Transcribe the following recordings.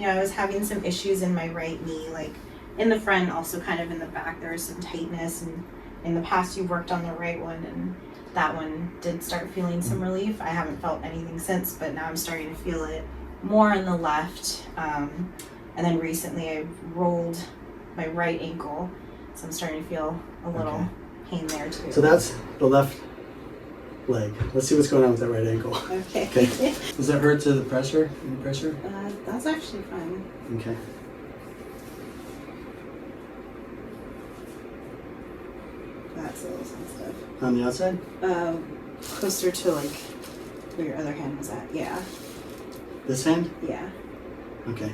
I was having some issues in my right knee, like in the front, also kind of in the back. There was some tightness, and in the past you worked on the right one, and that one did start feeling some relief. I haven't felt anything since, but now I'm starting to feel it more on the left. And then recently I rolled my right ankle, so I'm starting to feel a little pain there too. So that's the left leg. Let's see what's going on with that right ankle. Okay. Does that hurt to the pressure? Any pressure? That's actually fine. Okay. That's a little sensitive. On the outside? Closer to like where your other hand was at. Yeah. This hand? Yeah. Okay.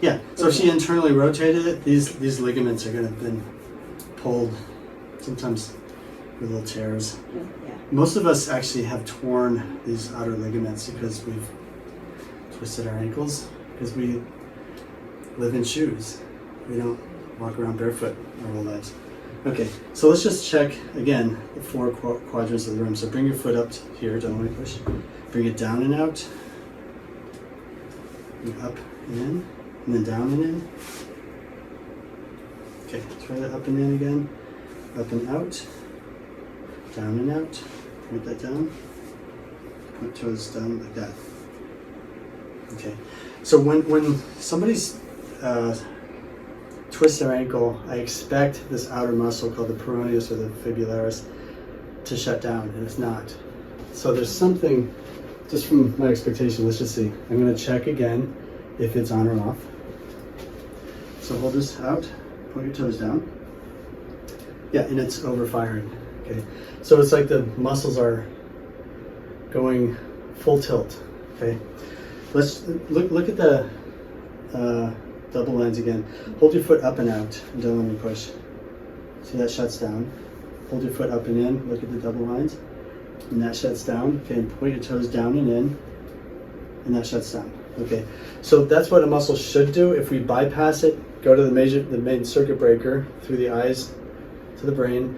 Yeah. So if she internally rotated it, these ligaments are going to have been pulled, sometimes with little tears. Yeah. Most of us actually have torn these outer ligaments because we've twisted our ankles, because we live in shoes. We don't walk around barefoot our whole lives. Okay, so let's just check again the 4 quadrants of the room. So bring your foot up here, don't let me push. Bring it down and out. And up and in, and then down and in. Okay, try that up and in again. Up and out. Down and out. Point that down. Point toes down like that. Okay, so when somebody's twist their ankle, I expect this outer muscle called the peroneus or the fibularis to shut down, and it's not. So there's something, just from my expectation, let's just see. I'm going to check again if it's on or off. So hold this out, point your toes down. Yeah, and it's overfiring. Okay, so it's like the muscles are going full tilt. Okay, let's look at the double lines again. Hold your foot up and out and don't let me push. See, that shuts down. Hold your foot up and in, look at the double lines, and that shuts down. Okay, and point your toes down and in, and that shuts down. Okay, so that's what a muscle should do. If we bypass it, go to the main circuit breaker through the eyes to the brain,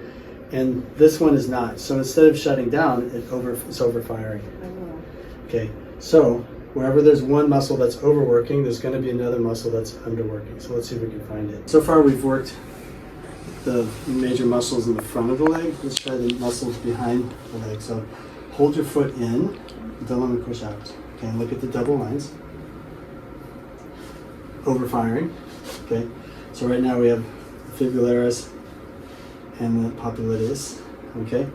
and this one is not. So instead of shutting down, it's overfiring. Okay, so wherever there's one muscle that's overworking, there's going to be another muscle that's underworking. So let's see if we can find it. So far we've worked the major muscles in the front of the leg. Let's try the muscles behind the leg. So hold your foot in, don't let me push out. Okay, and look at the double lines. Overfiring. Okay, so right now we have the fibularis and the popliteus. Okay,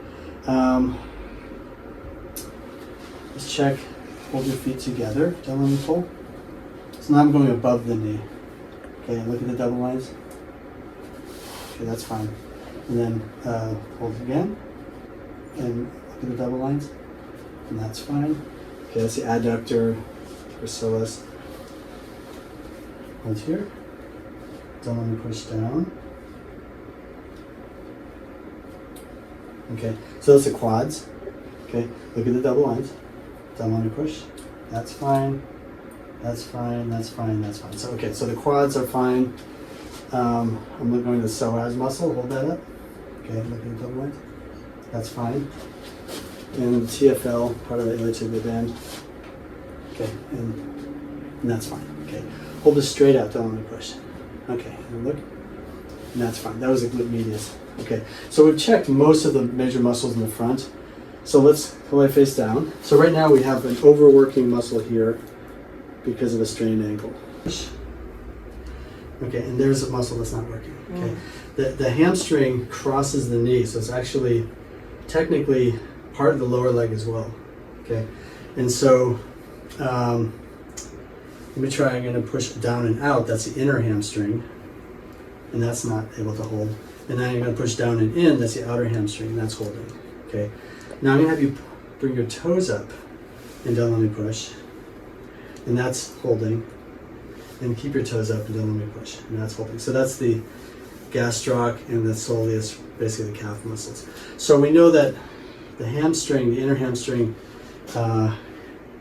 let's check. Hold your feet together, don't let me pull. So now I'm going above the knee. Okay, look at the double lines. Okay, that's fine. And then hold it again. And look at the double lines. And that's fine. Okay, that's the adductor gracilis. Hold here. Don't let me push down. Okay, so that's the quads. Okay, look at the double lines. Don't let me push. That's fine. That's fine. That's fine. That's fine. So okay. So the quads are fine. I'm going to the psoas muscle. Hold that up. Okay. Look at the double lines. That's fine. And TFL, part of the iliotibial band. Okay. And that's fine. Okay. Hold this straight out. Don't let me push. Okay. And look. And that's fine. That was a glute medius. Okay. So we've checked most of the major muscles in the front. So let's lay face down. So right now we have an overworking muscle here because of a strained ankle. Okay, and there's a muscle that's not working. Okay, the hamstring crosses the knee, so it's actually technically part of the lower leg as well. Okay, and so let me try. I'm going to push down and out. That's the inner hamstring, and that's not able to hold. And then I'm going to push down and in. That's the outer hamstring, and that's holding. Okay. Now I'm going to have you bring your toes up and don't let me push. And that's holding. And keep your toes up and don't let me push. And that's holding. So that's the gastroc and the soleus, basically the calf muscles. So we know that the hamstring, the inner hamstring,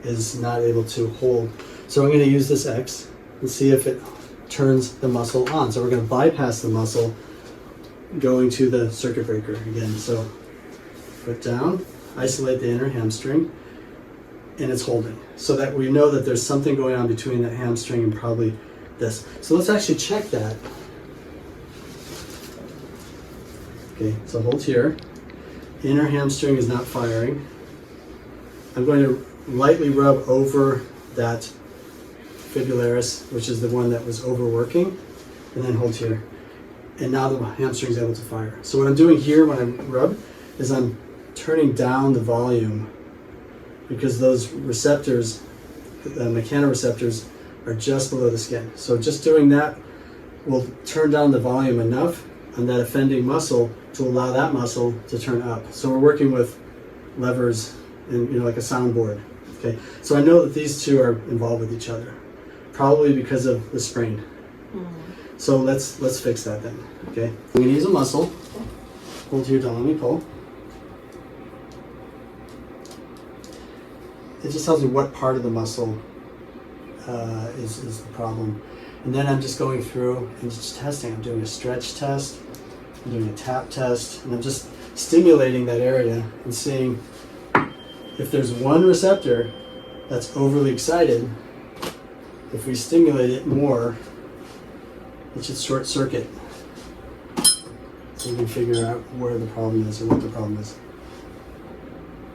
is not able to hold. So I'm going to use this X and see if it turns the muscle on. So we're going to bypass the muscle going to the circuit breaker again. So foot down, isolate the inner hamstring, and it's holding. So that we know that there's something going on between that hamstring and probably this. So let's actually check that. Okay, so hold here. Inner hamstring is not firing. I'm going to lightly rub over that fibularis, which is the one that was overworking, and then hold here. And now the hamstring is able to fire. So what I'm doing here when I rub is I'm turning down the volume because those receptors, the mechanoreceptors, are just below the skin. So just doing that will turn down the volume enough on that offending muscle to allow that muscle to turn up. So we're working with levers and, you know, like a soundboard. Okay, so I know that these two are involved with each other, probably because of the sprain. So let's fix that then. Okay, I'm gonna use a muscle. Hold here, don't let me pull. It just tells me what part of the muscle is the problem. And then I'm just going through and just testing. I'm doing a stretch test, I'm doing a tap test, and I'm just stimulating that area and seeing if there's one receptor that's overly excited. If we stimulate it more, it should short circuit. So we can figure out where the problem is or what the problem is.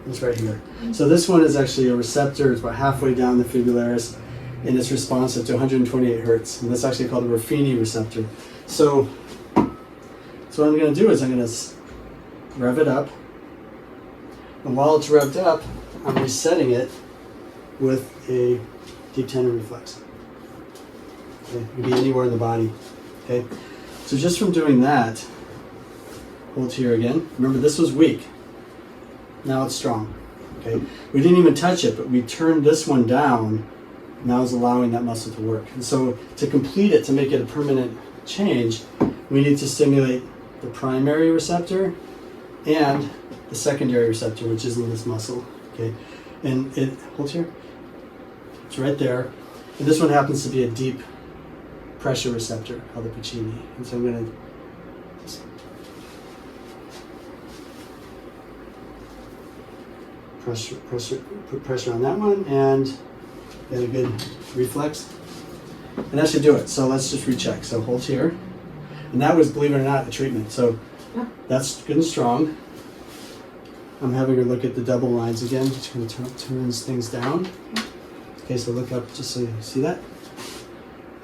It's right here. So this one is actually a receptor. It's about halfway down the fibularis, and it's responsive to 128 hertz. And that's actually called a Ruffini receptor. So what I'm going to do is I'm going to rev it up. And while it's revved up, I'm resetting it with a deep tendon reflex. Okay, it can be anywhere in the body. Okay, so just from doing that, hold here again. Remember, this was weak. Now it's strong. Okay, we didn't even touch it, but we turned this one down. Now it's allowing that muscle to work. And so to complete it, to make it a permanent change, we need to stimulate the primary receptor and the secondary receptor, which is in this muscle. Okay, and it holds here. It's right there. And this one happens to be a deep pressure receptor called the Pacini. And so I'm going to put pressure on that one and get a good reflex. And that should do it. So let's just recheck. So hold here. And that was, believe it or not, a treatment. So that's good and strong. I'm having her look at the double lines again, which kind of turns things down. Okay, so look up just so you see that.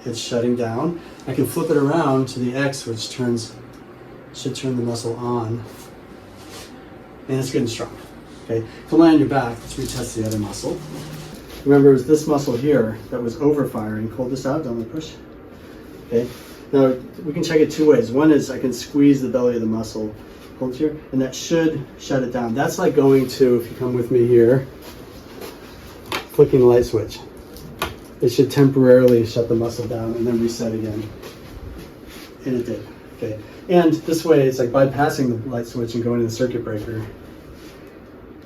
It's shutting down. I can flip it around to the X, which should turn the muscle on. And it's good and strong. Okay, if you lie on your back, let's retest the other muscle. Remember, it's this muscle here that was overfiring. Hold this out, don't let it push. Okay, now we can check it two ways. One is I can squeeze the belly of the muscle, hold here, and that should shut it down. That's like going to, if you come with me here, flicking the light switch. It should temporarily shut the muscle down and then reset again. And it did. Okay, and this way it's like bypassing the light switch and going to the circuit breaker.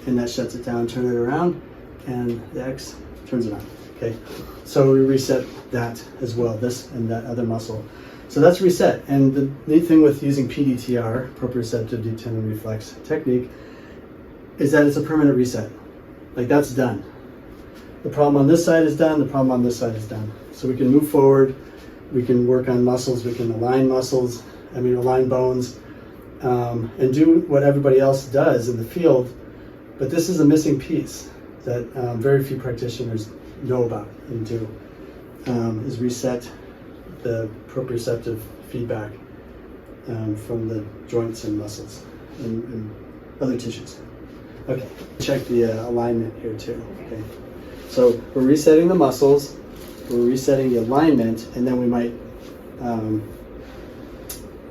And that shuts it down, turn it around, and the X turns it on. Okay, so we reset that as well, this and that other muscle. So that's reset. And the neat thing with using PDTR, proprioceptive deep tendon reflex technique, is that it's a permanent reset. Like, that's done. The problem on this side is done, the problem on this side is done. So we can move forward, we can work on muscles, we can align muscles, align bones, and do what everybody else does in the field. But this is a missing piece that very few practitioners know about and do, is reset the proprioceptive feedback from the joints and muscles and other tissues. Okay, check the alignment here too. Okay, so we're resetting the muscles, we're resetting the alignment, and then we might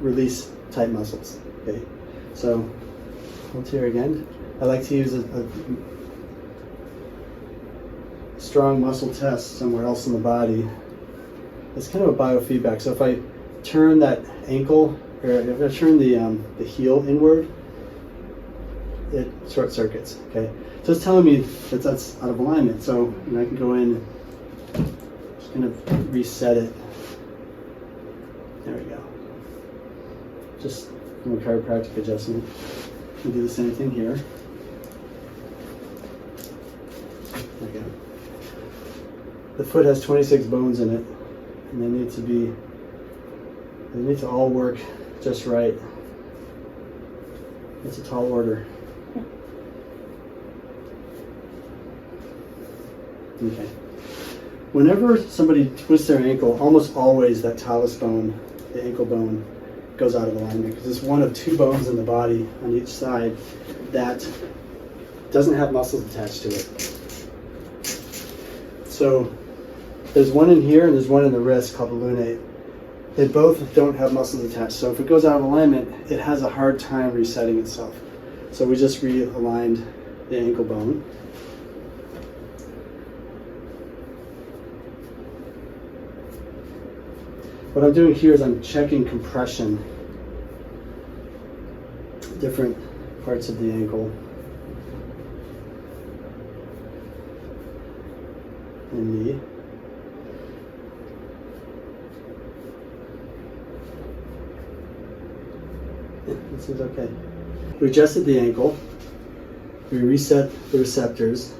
release tight muscles. Okay, so hold here again. I like to use a strong muscle test somewhere else in the body. It's kind of a biofeedback. So if I turn that ankle, or if I turn the heel inward, it short circuits. Okay, so it's telling me that that's out of alignment. So I can go in, just kind of reset it. There we go. Just from a chiropractic adjustment. We'll do the same thing here. There we The foot has 26 bones in it, and they need to all work just right. It's a tall order. Okay. Whenever somebody twists their ankle, almost always that talus bone, the ankle bone, goes out of alignment because it's one of two bones in the body on each side that doesn't have muscles attached to it. So there's one in here and there's one in the wrist called the lunate. They both don't have muscles attached. So if it goes out of alignment, it has a hard time resetting itself. So we just realigned the ankle bone. What I'm doing here is I'm checking compression, different parts of the ankle and knee. Yeah, this is okay. We adjusted the ankle, we reset the receptors,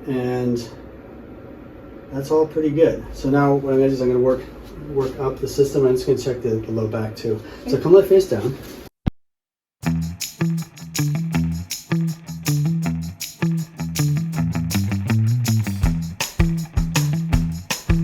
and that's all pretty good. So now what I'm going to do is I'm going to work up the system. I'm just going to check the low back too. So come lay face down.